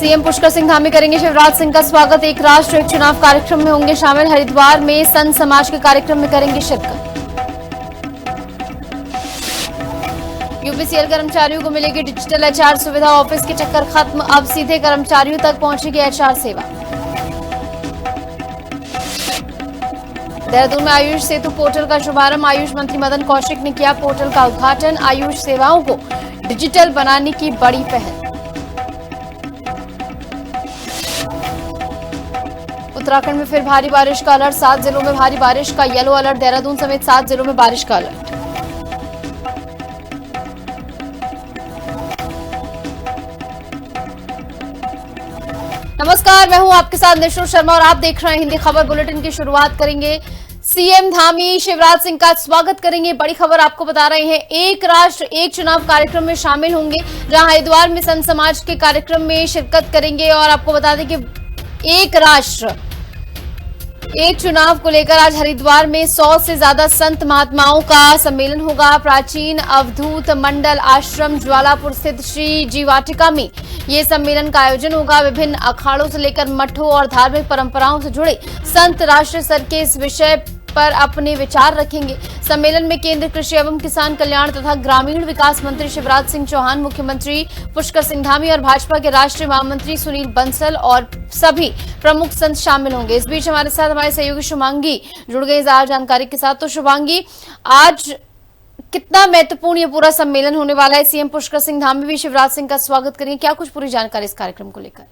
CM Pushkar Singh Dhami करेंगे शिवराज सिंह का स्वागत। एक राष्ट्र एक चुनाव कार्यक्रम में होंगे शामिल। हरिद्वार में संत समाज के कार्यक्रम में करेंगे शिरकत। यूपीसीएल कर्मचारियों को मिलेगी डिजिटल एचआर सुविधा। ऑफिस की चक्कर खत्म, अब सीधे कर्मचारियों तक पहुंचेगी एचआर सेवा। देहरादून में आयुष सेतु पोर्टल का शुभारंभ। आयुष मंत्री मदन कौशिक ने किया पोर्टल का उद्घाटन। आयुष सेवाओं को डिजिटल बनाने की बड़ी पहल। उत्तराखंड में फिर भारी बारिश का अलर्ट। 7 जिलों में भारी बारिश का येलो अलर्ट। देहरादून समेत 7 जिलों में बारिश का अलर्ट। नमस्कार, मैं हूं आपके साथ निशु शर्मा और आप देख रहे हैं हिंदी खबर बुलेटिन की शुरुआत करेंगे। सीएम धामी शिवराज सिंह का स्वागत करेंगे। बड़ी खबर आपको बता रहे हैं, एक राष्ट्र एक चुनाव कार्यक्रम में शामिल होंगे, जहां हरिद्वार में संत समाज के कार्यक्रम में शिरकत करेंगे। और आपको बता दें कि एक राष्ट्र एक चुनाव को लेकर आज हरिद्वार में 100 से ज्यादा संत महात्माओं का सम्मेलन होगा। प्राचीन अवधूत मंडल आश्रम ज्वालापुर स्थित श्री जी वाटिका में ये सम्मेलन का आयोजन होगा। विभिन्न अखाड़ों से लेकर मठों और धार्मिक परंपराओं से जुड़े संत राष्ट्रीय स्तर के इस विषय पर अपने विचार रखेंगे। सम्मेलन में केंद्रीय कृषि एवं किसान कल्याण तथा ग्रामीण विकास मंत्री शिवराज सिंह चौहान, मुख्यमंत्री पुष्कर सिंह धामी और भाजपा के राष्ट्रीय महामंत्री सुनील बंसल और सभी प्रमुख संत शामिल होंगे। इस बीच हमारे साथ हमारे सहयोगी शुभांगी जुड़ गई ज्यादा जानकारी के साथ। तो शुभांगी, आज कितना महत्वपूर्ण ये पूरा सम्मेलन होने वाला है? सीएम पुष्कर सिंह धामी भी शिवराज सिंह का स्वागत करेंगे, क्या कुछ पूरी जानकारी इस कार्यक्रम को लेकर?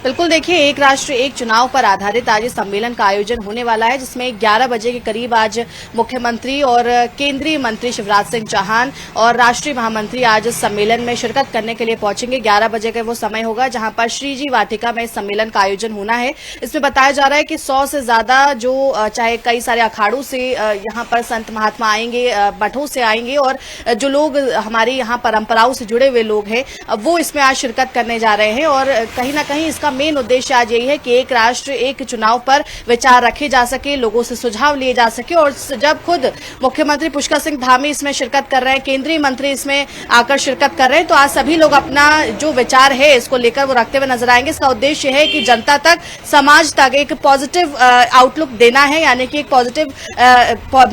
बिल्कुल, देखिए, एक राष्ट्र एक चुनाव पर आधारित आज इस सम्मेलन का आयोजन होने वाला है, जिसमें 11 बजे के करीब आज मुख्यमंत्री और केंद्रीय मंत्री शिवराज सिंह चौहान और राष्ट्रीय महामंत्री आज इस सम्मेलन में शिरकत करने के लिए पहुंचेंगे। 11 बजे का वो समय होगा जहां पर श्री जी वाटिका में इस सम्मेलन का आयोजन होना है। इसमें बताया जा रहा है कि 100 से ज्यादा जो चाहे कई सारे अखाड़ों से यहाँ पर संत महात्मा आएंगे, मठों से आएंगे और जो लोग हमारी यहाँ परंपराओं से जुड़े हुए लोग हैं वो इसमें आज शिरकत करने जा रहे हैं। और कहीं ना कहीं इसका मेन उद्देश्य आज यही है कि एक राष्ट्र एक चुनाव पर विचार रखे जा सके, लोगों से सुझाव लिए जा सके। और जब खुद मुख्यमंत्री पुष्कर सिंह धामी इसमें शिरकत कर रहे हैं, केंद्रीय मंत्री इसमें आकर शिरकत कर रहे हैं, तो आज सभी लोग अपना जो विचार है इसको लेकर वो रखते हुए नजर आएंगे। इसका उद्देश्य है कि जनता तक, समाज तक एक पॉजिटिव आउटलुक देना है, यानी कि एक पॉजिटिव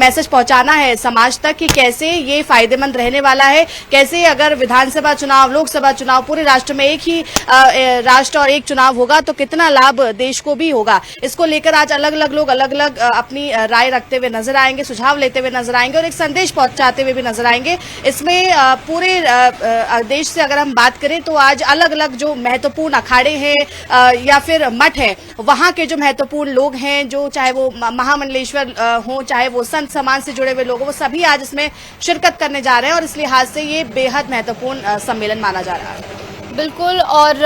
मैसेज पहुंचाना है समाज तक कि कैसे ये फायदेमंद रहने वाला है, कैसे अगर विधानसभा चुनाव, लोकसभा चुनाव, पूरे राष्ट्र में एक ही राष्ट्र और एक चुनाव होगा तो कितना लाभ देश को भी होगा। इसको लेकर आज अलग अलग लोग अलग अलग अपनी राय रखते हुए नजर आएंगे, सुझाव लेते हुए नजर आएंगे और एक संदेश पहुंचाते हुए भी नजर आएंगे। इसमें पूरे देश से अगर हम बात करें तो आज अलग अलग जो महत्वपूर्ण अखाड़े हैं या फिर मठ है, वहां के जो महत्वपूर्ण लोग हैं, जो चाहे वो महामंडलेश्वर हो, चाहे वो संत समाज से जुड़े हुए लोग, वो सभी आज इसमें शिरकत करने जा रहे हैं और इस लिहाज से ये बेहद महत्वपूर्ण सम्मेलन माना जा रहा है। बिल्कुल, और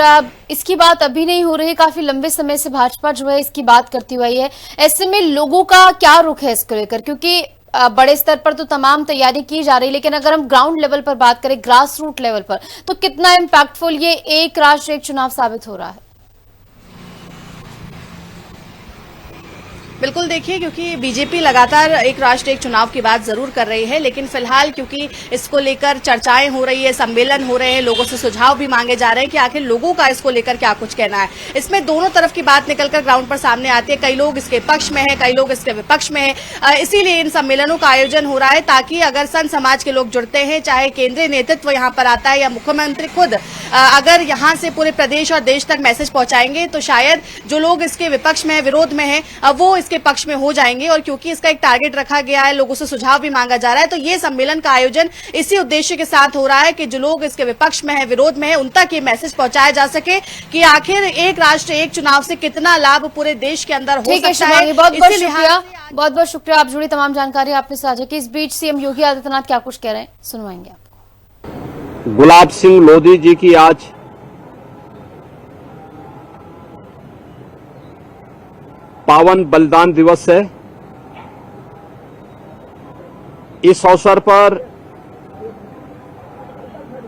इसकी बात अभी नहीं हो रही, काफी लंबे समय से भाजपा जो है इसकी बात करती हुई है। ऐसे में लोगों का क्या रुख है इसको लेकर? क्योंकि बड़े स्तर पर तो तमाम तैयारी की जा रही है, लेकिन अगर हम ग्राउंड लेवल पर बात करें, ग्रास रूट लेवल पर, तो कितना इम्पैक्टफुल ये एक राष्ट्र एक चुनाव साबित हो रहा है? बिल्कुल, देखिए, क्योंकि बीजेपी लगातार एक राष्ट्र एक चुनाव की बात जरूर कर रही है, लेकिन फिलहाल क्योंकि इसको लेकर चर्चाएं हो रही है, सम्मेलन हो रहे हैं, लोगों से सुझाव भी मांगे जा रहे हैं कि आखिर लोगों का इसको लेकर क्या कुछ कहना है। इसमें दोनों तरफ की बात निकलकर ग्राउंड पर सामने आती है। कई लोग इसके पक्ष में है, कई लोग इसके विपक्ष में है। इसीलिए इन सम्मेलनों का आयोजन हो रहा है ताकि अगर संत समाज के लोग जुड़ते हैं, चाहे केंद्रीय नेतृत्व यहाँ पर आता है या मुख्यमंत्री खुद अगर यहाँ से पूरे प्रदेश और देश तक मैसेज पहुंचाएंगे तो शायद जो लोग इसके विपक्ष में है, विरोध में है, वो इसके पक्ष में हो जाएंगे। और क्योंकि इसका एक टारगेट रखा गया है, लोगों से सुझाव भी मांगा जा रहा है, तो ये सम्मेलन का आयोजन इसी उद्देश्य के साथ हो रहा है कि जो लोग इसके विपक्ष में है, विरोध में है, उन तक ये मैसेज पहुंचाया जा सके कि आखिर एक राष्ट्र एक चुनाव से कितना लाभ पूरे देश के अंदर हो सकता है। बहुत बहुत शुक्रिया, आप जुड़ी तमाम जानकारी आपने साझा की। इस बीच सीएम योगी आदित्यनाथ क्या कुछ कह रहे हैं, सुनवाएंगे आपको। गुलाब सिंह लोधी जी की आज पावन बलिदान दिवस है। इस अवसर पर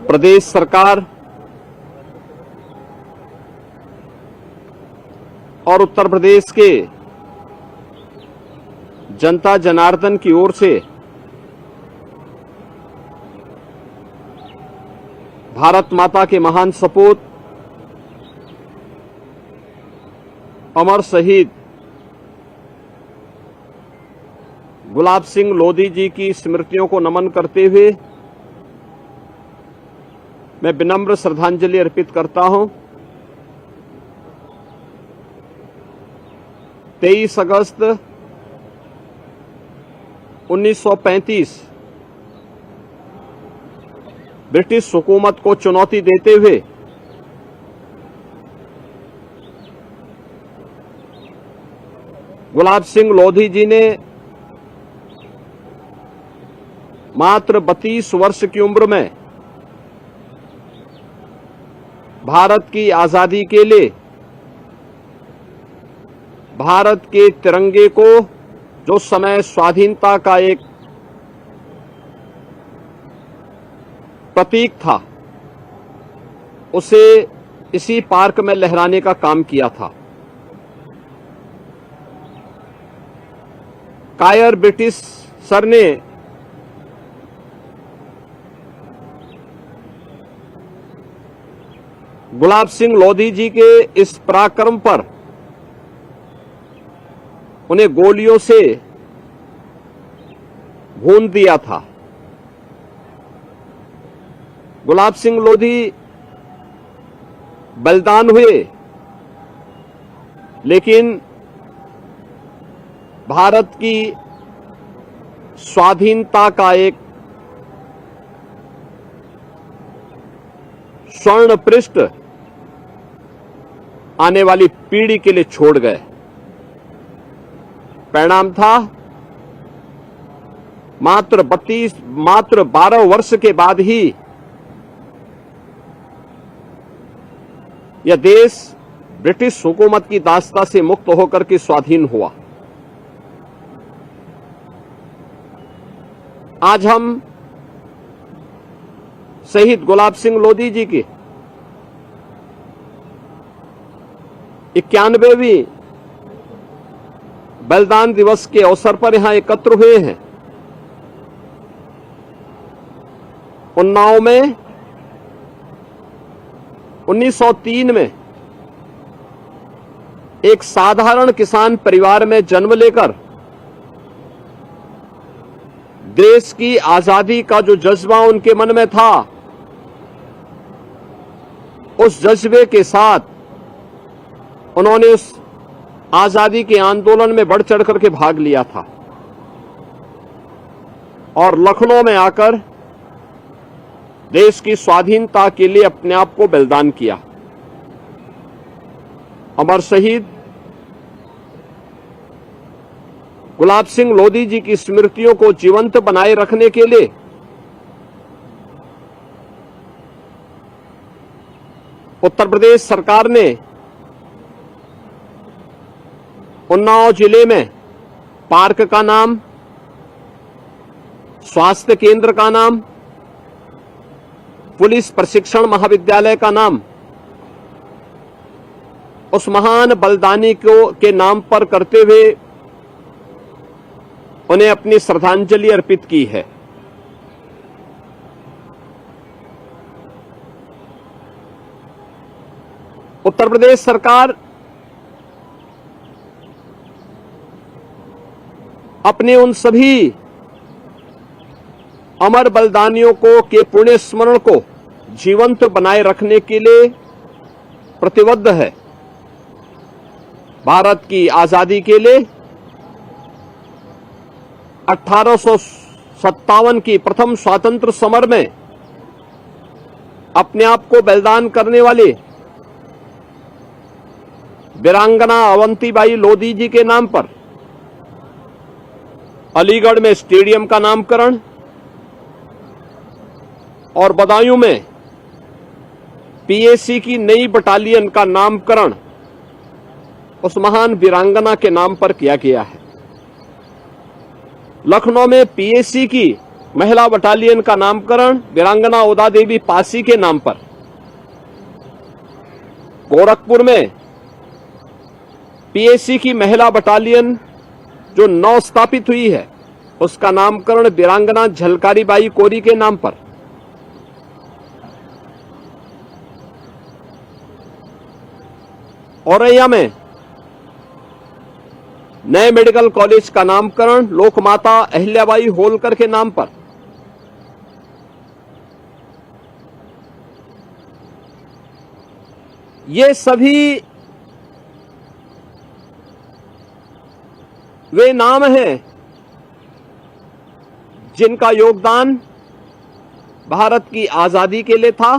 प्रदेश सरकार और उत्तर प्रदेश के जनता जनार्दन की ओर से भारत माता के महान सपूत अमर शहीद गुलाब सिंह लोधी जी की स्मृतियों को नमन करते हुए मैं विनम्र श्रद्धांजलि अर्पित करता हूं। 23 अगस्त 1935 ब्रिटिश हुकूमत को चुनौती देते हुए गुलाब सिंह लोधी जी ने मात्र 32 वर्ष की उम्र में भारत की आजादी के लिए भारत के तिरंगे को, जो समय स्वाधीनता का एक प्रतीक था, उसे इसी पार्क में लहराने का काम किया था। कायर ब्रिटिश सर ने गुलाब सिंह लोधी जी के इस पराक्रम पर उन्हें गोलियों से भून दिया था। गुलाब सिंह लोधी बलिदान हुए, लेकिन भारत की स्वाधीनता का एक स्वर्ण पृष्ठ आने वाली पीढ़ी के लिए छोड़ गए। परिणाम था मात्र 12 वर्ष के बाद ही यह देश ब्रिटिश हुकूमत की दास्ता से मुक्त होकर के स्वाधीन हुआ। आज हम शहीद गुलाब सिंह लोधी जी के 91वीं बलिदान दिवस के अवसर पर यहां एकत्र हुए हैं। उन्नाव में 1903 में एक साधारण किसान परिवार में जन्म लेकर देश की आजादी का जो जज्बा उनके मन में था, उस जज्बे के साथ उन्होंने उस आजादी के आंदोलन में बढ़ चढ़ करके भाग लिया था और लखनऊ में आकर देश की स्वाधीनता के लिए अपने आप को बलिदान किया। अमर शहीद गुलाब सिंह लोधी जी की स्मृतियों को जीवंत बनाए रखने के लिए उत्तर प्रदेश सरकार ने उन्नाव जिले में पार्क का नाम, स्वास्थ्य केंद्र का नाम, पुलिस प्रशिक्षण महाविद्यालय का नाम उस महान बलिदानी के नाम पर करते हुए उन्हें अपनी श्रद्धांजलि अर्पित की है। उत्तर प्रदेश सरकार अपने उन सभी अमर बलिदानियों के पुण्य स्मरण को जीवंत बनाए रखने के लिए प्रतिबद्ध है। भारत की आजादी के लिए 1857 की प्रथम स्वातंत्र समर में अपने आप को बलिदान करने वाले वीरांगना अवंतीबाई लोधी जी के नाम पर अलीगढ़ में स्टेडियम का नामकरण और बदायूं में पीएसी की नई बटालियन का नामकरण उस महान वीरांगना के नाम पर किया गया है। लखनऊ में पीएसी की महिला बटालियन का नामकरण वीरांगना उदा देवी पासी के नाम पर, गोरखपुर में पीएसी की महिला बटालियन जो नव स्थापित हुई है उसका नामकरण वीरांगना झलकारी बाई कोरी के नाम पर, औरैया में नए मेडिकल कॉलेज का नामकरण लोकमाता अहिल्याबाई होलकर के नाम पर। ये सभी वे नाम हैं जिनका योगदान भारत की आजादी के लिए था,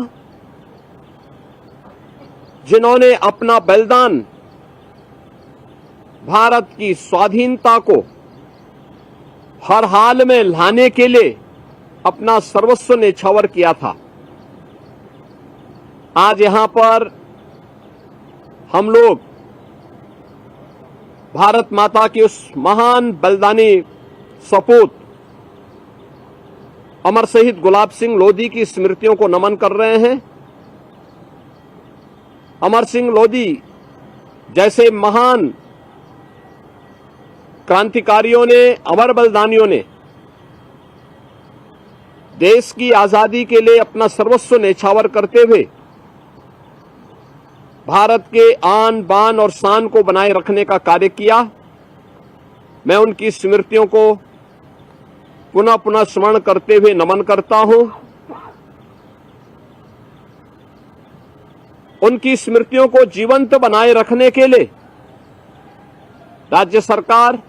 जिन्होंने अपना बलिदान भारत की स्वाधीनता को हर हाल में लाने के लिए अपना सर्वस्व न्यौछावर किया था। आज यहां पर हम लोग भारत माता की उस महान बलिदानी सपूत अमर शहीद गुलाब सिंह लोधी की स्मृतियों को नमन कर रहे हैं। अमर सिंह लोधी जैसे महान क्रांतिकारियों ने, अमर बलिदानियों ने देश की आजादी के लिए अपना सर्वस्व न्यौछावर करते हुए भारत के आन बान और शान को बनाए रखने का कार्य किया। मैं उनकी स्मृतियों को पुनः पुनः स्मरण करते हुए नमन करता हूं। उनकी स्मृतियों को जीवंत बनाए रखने के लिए राज्य सरकार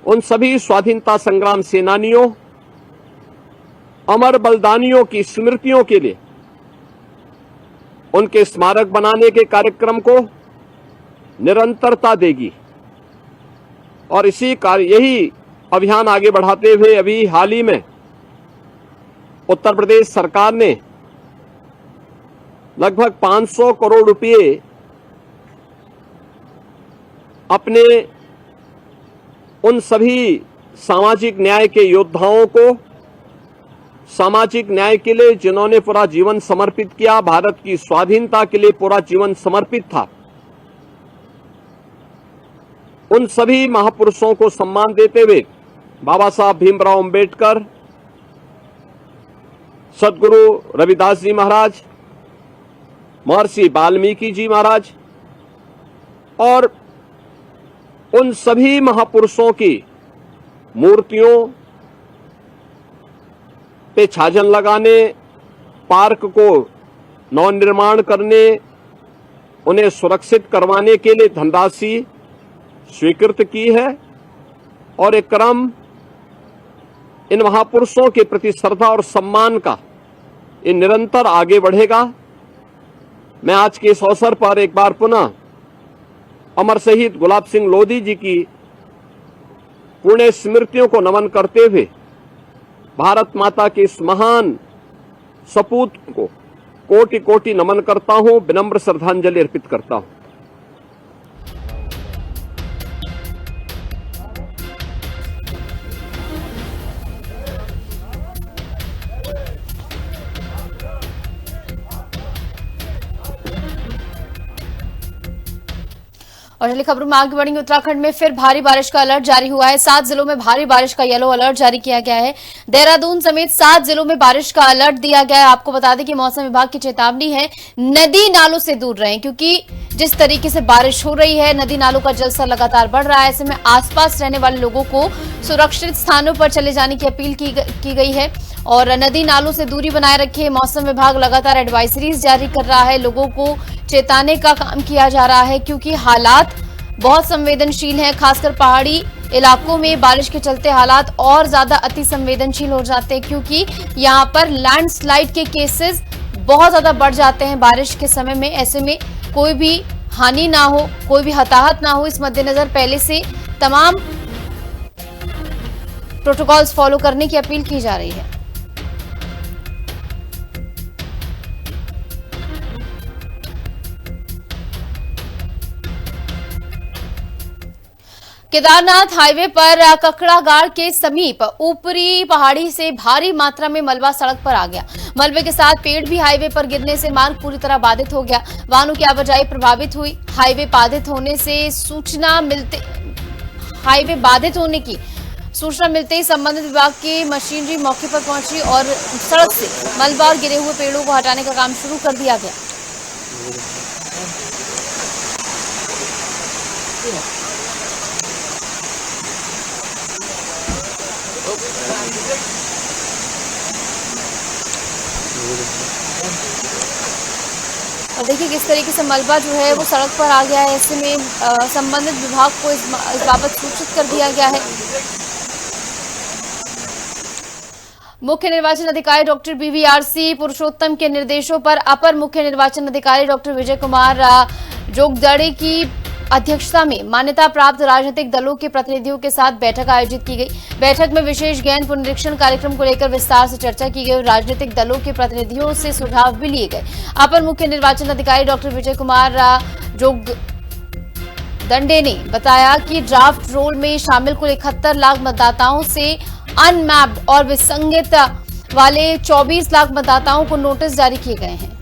उन सभी स्वाधीनता संग्राम सेनानियों, अमर बलिदानियों की स्मृतियों के लिए उनके स्मारक बनाने के कार्यक्रम को निरंतरता देगी और यही अभियान आगे बढ़ाते हुए अभी हाल ही में उत्तर प्रदेश सरकार ने लगभग 500 करोड़ रुपए अपने उन सभी सामाजिक न्याय के योद्धाओं को, सामाजिक न्याय के लिए जिन्होंने पूरा जीवन समर्पित किया, भारत की स्वाधीनता के लिए पूरा जीवन समर्पित था, उन सभी महापुरुषों को सम्मान देते हुए बाबा साहब भीमराव अंबेडकर, सदगुरु रविदास जी महाराज, महर्षि वाल्मीकि जी महाराज और उन सभी महापुरुषों की मूर्तियों पे छाजन लगाने, पार्क को नवनिर्माण करने, उन्हें सुरक्षित करवाने के लिए धनराशि स्वीकृत की है और एक क्रम इन महापुरुषों के प्रति श्रद्धा और सम्मान का ये निरंतर आगे बढ़ेगा। मैं आज के इस अवसर पर एक बार पुनः अमर शहीद गुलाब सिंह लोधी जी की पुण्य स्मृतियों को नमन करते हुए भारत माता के इस महान सपूत को कोटि कोटि नमन करता हूं, विनम्र श्रद्धांजलि अर्पित करता हूं। और अगली खबरों में आगे बढ़ेंगे। उत्तराखंड में फिर भारी बारिश का अलर्ट जारी हुआ है। 7 जिलों में भारी बारिश का येलो अलर्ट जारी किया गया है। देहरादून समेत 7 जिलों में बारिश का अलर्ट दिया गया है। आपको बता दें कि मौसम विभाग की चेतावनी है, नदी नालों से दूर रहें, क्योंकि जिस तरीके से बारिश हो रही है, नदी नालों का जलस्तर लगातार बढ़ रहा है। ऐसे में आसपास रहने वाले लोगों को सुरक्षित स्थानों पर चले जाने की अपील की गई है और नदी नालों से दूरी बनाए रखें। मौसम विभाग लगातार एडवाइजरीज जारी कर रहा है, लोगों को चेताने का काम किया जा रहा है, क्योंकि हालात बहुत संवेदनशील हैं। खासकर पहाड़ी इलाकों में बारिश के चलते हालात और ज्यादा अति संवेदनशील हो जाते हैं, क्योंकि यहां पर लैंडस्लाइड के केसेस बहुत ज्यादा बढ़ जाते हैं बारिश के समय में। ऐसे में कोई भी हानि ना हो, कोई भी हताहत ना हो, इस मद्देनजर पहले से तमाम प्रोटोकॉल्स फॉलो करने की अपील की जा रही है। केदारनाथ हाईवे पर ककड़ागाड़ के समीप ऊपरी पहाड़ी से भारी मात्रा में मलबा सड़क पर आ गया। मलबे के साथ पेड़ भी हाईवे पर गिरने से मार्ग पूरी तरह बाधित हो गया। वाहनों की आवाजाही प्रभावित हुई। हाईवे बाधित होने की सूचना मिलते ही संबंधित विभाग की मशीनरी मौके पर पहुंची और सड़क से मलबा और गिरे हुए पेड़ों को हटाने का काम शुरू कर दिया गया। और देखिए किस तरीके से मलबा जो है वो सड़क पर आ गया है। ऐसे में संबंधित विभाग को इस बाबत सूचित कर दिया गया है। मुख्य निर्वाचन अधिकारी डॉक्टर BVRC पुरुषोत्तम के निर्देशों पर अपर मुख्य निर्वाचन अधिकारी डॉक्टर विजय कुमार जोगदड़े की अध्यक्षता में मान्यता प्राप्त राजनीतिक दलों के प्रतिनिधियों के साथ बैठक आयोजित की गई। बैठक में विशेष गहन पुनरीक्षण कार्यक्रम को लेकर विस्तार से चर्चा की गई और राजनीतिक दलों के प्रतिनिधियों से सुझाव भी लिए गए। अपर मुख्य निर्वाचन अधिकारी डॉक्टर विजय कुमार जोगदंडे ने बताया कि ड्राफ्ट रोल में शामिल कुल 71 लाख मतदाताओं से अनमैप्ड और विसंगत वाले 24 लाख मतदाताओं को नोटिस जारी किए गए हैं।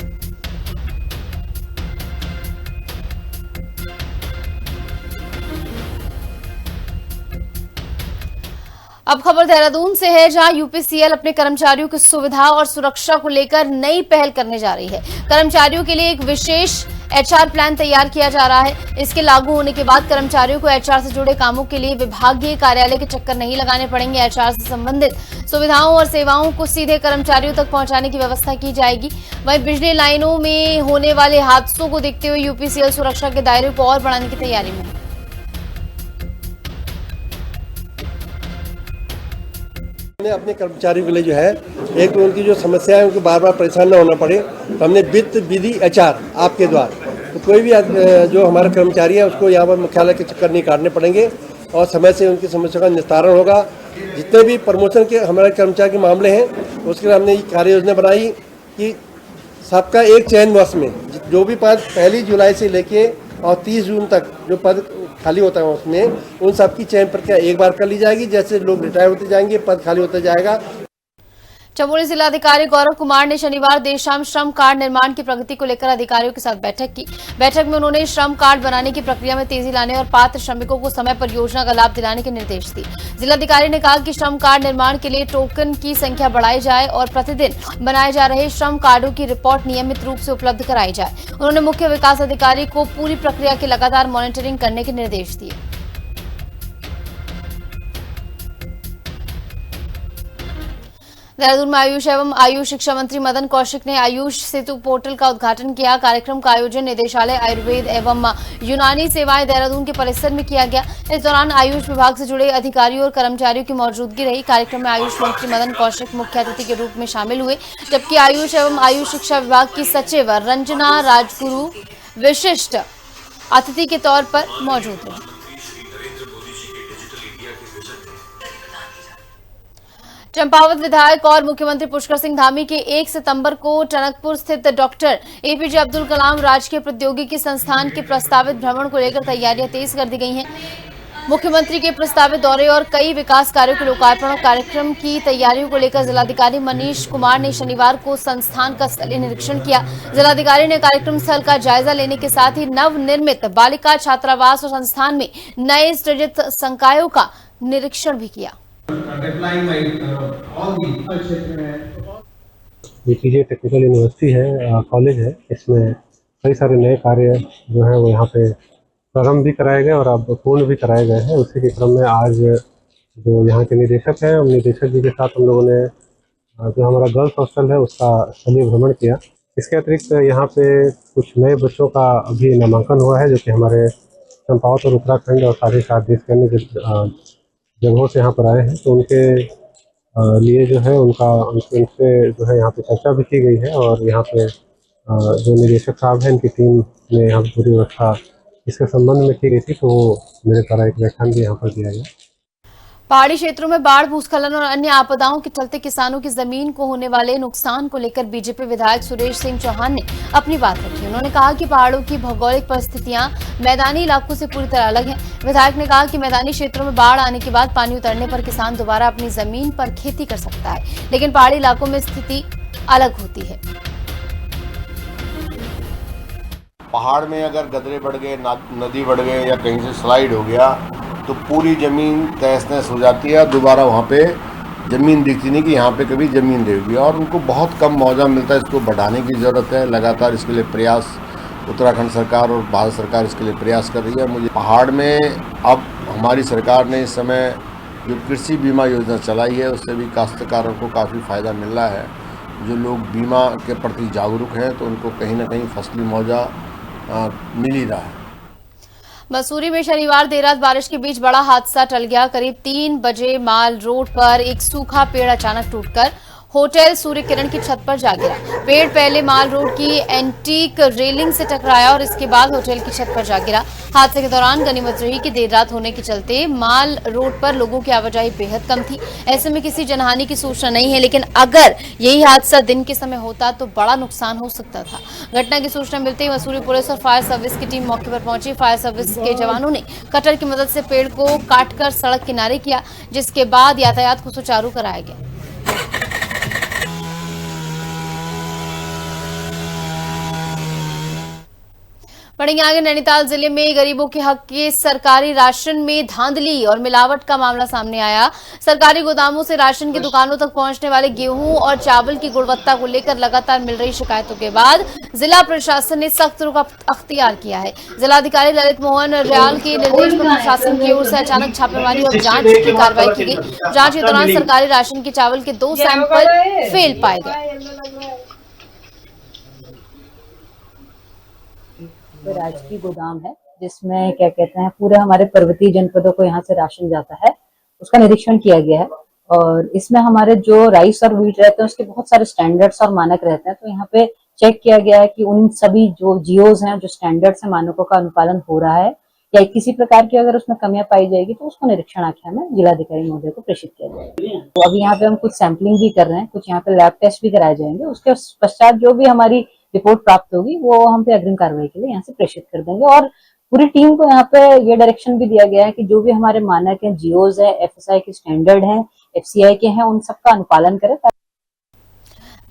अब खबर देहरादून से है, जहां यूपीसीएल अपने कर्मचारियों की सुविधा और सुरक्षा को लेकर नई पहल करने जा रही है। कर्मचारियों के लिए एक विशेष HR प्लान तैयार किया जा रहा है। इसके लागू होने के बाद कर्मचारियों को HR से जुड़े कामों के लिए विभागीय कार्यालय के चक्कर नहीं लगाने पड़ेंगे। HR से संबंधित सुविधाओं और सेवाओं को सीधे कर्मचारियों तक पहुंचाने की व्यवस्था की जाएगी। वहीं बिजली लाइनों में होने वाले हादसों को देखते हुए यूपीसीएल सुरक्षा के दायरे को और बढ़ाने की तैयारी में है। अपने कर्मचारियों के लिए जो है, एक तो उनकी जो समस्या है उनको बार बार परेशान न होना पड़े, तो हमने वित्त विधि HR आपके द्वारा तो कोई भी जो हमारा कर्मचारी है उसको यहाँ पर मुख्यालय के चक्कर नहीं काटने पड़ेंगे और समय से उनकी समस्या का निस्तारण होगा। जितने भी प्रमोशन के हमारे कर्मचारी के मामले हैं उसके लिए हमने ये कार्य योजना बनाई कि सबका एक चयन वर्ष में जो भी पद 1 जुलाई से लेके और 30 जून तक जो पद खाली होता है उसमें उन सबकी चयन प्रक्रिया एक बार कर ली जाएगी। जैसे लोग रिटायर होते जाएंगे पद खाली होता जाएगा। चमोली जिलाधिकारी गौरव कुमार ने शनिवार देर शाम श्रम कार्ड निर्माण की प्रगति को लेकर अधिकारियों के साथ बैठक की। बैठक में उन्होंने श्रम कार्ड बनाने की प्रक्रिया में तेजी लाने और पात्र श्रमिकों को समय पर योजना का लाभ दिलाने के निर्देश दिए। जिलाधिकारी ने कहा कि श्रम कार्ड निर्माण के लिए टोकन की संख्या बढ़ाई जाए और प्रतिदिन बनाए जा रहे श्रम कार्डों की रिपोर्ट नियमित रूप से उपलब्ध कराई जाए। उन्होंने मुख्य विकास अधिकारी को पूरी प्रक्रिया की लगातार मॉनिटरिंग करने के निर्देश दिए। देहरादून में आयुष एवं आयुष शिक्षा मंत्री मदन कौशिक ने आयुष सेतु पोर्टल का उद्घाटन किया। कार्यक्रम का आयोजन निदेशालय आयुर्वेद एवं यूनानी सेवाएं देहरादून के परिसर में किया गया। इस दौरान आयुष विभाग से जुड़े अधिकारियों और कर्मचारियों की मौजूदगी रही। कार्यक्रम में आयुष मंत्री मदन कौशिक मुख्य अतिथि के रूप में शामिल हुए, जबकि आयुष एवं आयुष शिक्षा विभाग की सचिव रंजना राजगुरु विशिष्ट अतिथि के तौर पर मौजूद रहे। चंपावत विधायक और मुख्यमंत्री पुष्कर सिंह धामी के 1 सितंबर को टनकपुर स्थित डॉक्टर APJ अब्दुल कलाम राजकीय प्रौद्योगिकी संस्थान के प्रस्तावित भ्रमण को लेकर तैयारियां तेज कर दी गई हैं। मुख्यमंत्री के प्रस्तावित दौरे और कई विकास कार्यों के लोकार्पण और कार्यक्रम की तैयारियों को लेकर जिलाधिकारी मनीष कुमार ने शनिवार को संस्थान का स्थलीय निरीक्षण किया। जिलाधिकारी ने कार्यक्रम स्थल का जायजा लेने के साथ ही नवनिर्मित बालिका छात्रावास और संस्थान में नए सृजित संकायों का निरीक्षण भी किया। APJ टेक्निकल यूनिवर्सिटी है, कॉलेज है। इसमें कई सारे नए कार्य जो है वो यहाँ पे प्रारंभ भी कराए गए और अब पूर्ण भी कराए गए हैं। उसी के क्रम में आज जो यहाँ के निदेशक हैं उन निदेशक जी के साथ हम लोगों ने जो हमारा गर्ल्स हॉस्टल है उसका स्थलीय भ्रमण किया। इसके अतिरिक्त यहाँ पे कुछ नए बच्चों का अभी नामांकन हुआ है जो कि हमारे चंपावत और उत्तराखंड और साथ ही साथ देश के अन्य जगहों से यहाँ पर आए हैं, तो उनके लिए जो है उनसे जो है यहाँ पे चर्चा भी की गई है और यहाँ पे जो निदेशक साहब हैं इनकी टीम ने यहाँ पूरी व्यवस्था इसके संबंध में की गई थी, तो मेरे द्वारा एक व्याख्यान भी यहाँ पर दिया गया। पहाड़ी क्षेत्रों में बाढ़, भूस्खलन और अन्य आपदाओं के चलते किसानों की जमीन को होने वाले नुकसान को लेकर बीजेपी विधायक सुरेश सिंह चौहान ने अपनी बात रखी। उन्होंने कहा कि पहाड़ों की भौगोलिक परिस्थितियां मैदानी इलाकों से पूरी तरह अलग हैं। विधायक ने कहा कि मैदानी क्षेत्रों में बाढ़ आने के बाद पानी उतरने पर किसान दोबारा अपनी जमीन पर खेती कर सकता है, लेकिन पहाड़ी इलाकों में स्थिति अलग होती है। पहाड़ में अगर गदरे बढ़ गए, नदी बढ़ गए या कहीं से स्लाइड हो गया तो पूरी ज़मीन तहस नहस हो जाती है। दोबारा वहाँ पे ज़मीन दिखती नहीं कि यहाँ पे कभी ज़मीन रहेगी और उनको बहुत कम मुआवजा मिलता है। इसको बढ़ाने की ज़रूरत है, लगातार इसके लिए प्रयास उत्तराखंड सरकार और भारत सरकार इसके लिए प्रयास कर रही है। मुझे पहाड़ में अब हमारी सरकार ने इस समय जो कृषि बीमा योजना चलाई है उससे भी काश्तकारों को काफ़ी फ़ायदा मिल रहा है। जो लोग बीमा के प्रति जागरूक हैं तो उनको कहीं ना कहीं फसली मुआवजा मिल ही रहा है। मसूरी में शनिवार देर रात बारिश के बीच बड़ा हादसा टल गया। करीब 3 बजे माल रोड पर एक सूखा पेड़ अचानक टूटकर होटल सूर्य किरण की छत पर जा गिरा। पेड़ पहले माल रोड की एंटीक रेलिंग से टकराया और इसके बाद होटल की छत पर जा गिरा। हादसे के दौरान गनीमत रही कि देर रात होने के चलते माल रोड पर लोगों की आवाजाही बेहद कम थी। ऐसे में किसी जनहानि की सूचना नहीं है, लेकिन अगर यही हादसा दिन के समय होता तो बड़ा नुकसान हो सकता था। घटना की सूचना मिलते ही मसूरी पुलिस और फायर सर्विस की टीम मौके पर पहुंची। फायर सर्विस के जवानों ने कटर की मदद से पेड़ को काटकर सड़क किनारे किया, जिसके बाद यातायात को सुचारू कराया गया। बढ़ेंगे आगे। नैनीताल जिले में गरीबों के हक के सरकारी राशन में धांधली और मिलावट का मामला सामने आया। सरकारी गोदामों से राशन की दुकानों तक पहुंचने वाले गेहूं और चावल की गुणवत्ता को लेकर लगातार मिल रही शिकायतों के बाद जिला प्रशासन ने सख्त रुख अख्तियार किया है। जिलाधिकारी ललित मोहन रियाल के निर्देश पर प्रशासन की ओर से अचानक छापेमारी और जांच की कार्रवाई की गई। जांच के दौरान सरकारी राशन के चावल के 2 सैंपल फेल पाए गए। राजकीय गोदाम है जिसमें क्या कहते हैं पूरे हमारे पर्वतीय जनपदों को यहाँ से राशन जाता है, उसका निरीक्षण किया गया है। और इसमें हमारे जो राइस और व्हीट रहते हैं उसके बहुत सारे स्टैंडर्ड्स और मानक रहते हैं। तो यहाँ पे चेक किया गया है कि उन सभी जो जियोज हैं, जो स्टैंडर्ड्स हैं, मानकों का अनुपालन हो रहा है या किसी प्रकार की अगर उसमें कमियां पाई जाएगी तो उसको निरीक्षण आख्या में जिलाधिकारी महोदय को प्रेषित किया जाएगा। तो अभी यहाँ पे हम कुछ सैंपलिंग भी कर रहे हैं, कुछ यहाँ पे लैब टेस्ट भी कराए जाएंगे। उसके पश्चात जो भी हमारी रिपोर्ट प्राप्त होगी वो हम पे अग्रिम कार्रवाई के लिए यहाँ से प्रेषित कर देंगे। और पूरी टीम को यहाँ पे ये डायरेक्शन भी दिया गया है कि जो भी हमारे मानक हैं, जियोज है, एफएसआई के स्टैंडर्ड हैं, एफसीआई के हैं, उन सबका अनुपालन करें।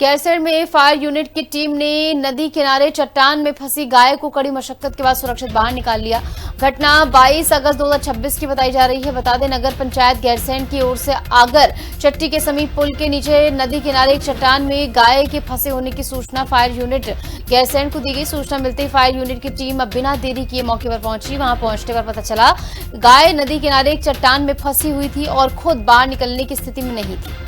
गैरसैंण में फायर यूनिट की टीम ने नदी किनारे चट्टान में फंसी गाय को कड़ी मशक्कत के बाद सुरक्षित बाहर निकाल लिया। घटना 22 अगस्त 2026 की बताई जा रही है। बता दें, नगर पंचायत गैरसैंण की ओर से आगर चट्टी के समीप पुल के नीचे नदी किनारे एक चट्टान में गाय के फंसे होने की सूचना फायर यूनिट गैरसैंण को दी गई। सूचना मिलते ही फायर यूनिट की टीम अब बिना देरी किए मौके पर पहुंची। वहां पहुंचने पर पता चला गाय नदी किनारे एक चट्टान में फंसी हुई थी और खुद बाहर निकलने की स्थिति में नहीं थी।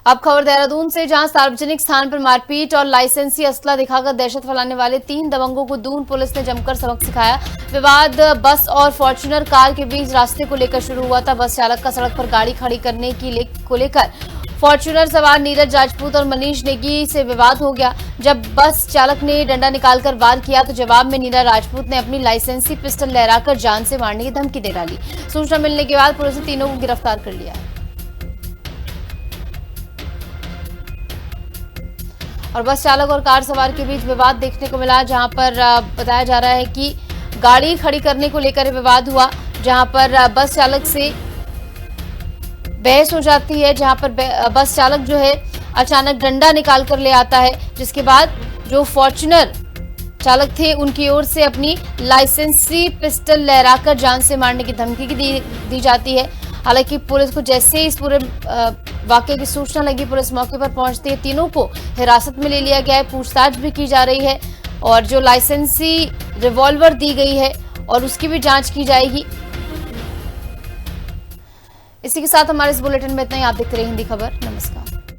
अब खबर देहरादून से, जहां सार्वजनिक स्थान पर मारपीट और लाइसेंसी असला दिखाकर दहशत फैलाने वाले 3 दबंगों को दून पुलिस ने जमकर सबक सिखाया। विवाद बस और फॉर्च्यूनर कार के बीच रास्ते को लेकर शुरू हुआ था। बस चालक का सड़क पर गाड़ी खड़ी करने को लेकर फॉर्च्यूनर सवार नीरज राजपूत और मनीष नेगी से विवाद हो गया। जब बस चालक ने डंडा निकालकर वार किया तो जवाब में नीरज राजपूत ने अपनी लाइसेंसी पिस्टल लहराकर जान से मारने की धमकी दे डाली। सूचना मिलने के बाद पुलिस ने तीनों को गिरफ्तार कर लिया। और बस चालक और कार सवार के बीच विवाद देखने को मिला, जहां पर बताया जा रहा है कि गाड़ी खड़ी करने को लेकर विवाद हुआ, जहां पर बस चालक से बहस हो जाती है, जहां पर बस चालक जो है अचानक डंडा निकाल कर ले आता है, जिसके बाद जो फॉर्च्यूनर चालक थे उनकी ओर से अपनी लाइसेंसी पिस्टल लहराकर जान से मारने की धमकी दी जाती है। हालांकि पुलिस को जैसे ही इस पूरे वाकये की सूचना लगी, पुलिस मौके पर पहुंचती है। तीनों को हिरासत में ले लिया गया है, पूछताछ भी की जा रही है और जो लाइसेंसी रिवॉल्वर दी गई है और उसकी भी जांच की जाएगी। इसी के साथ हमारे इस बुलेटिन में इतना ही। आप देखते रहिए हिंदी खबर। नमस्कार।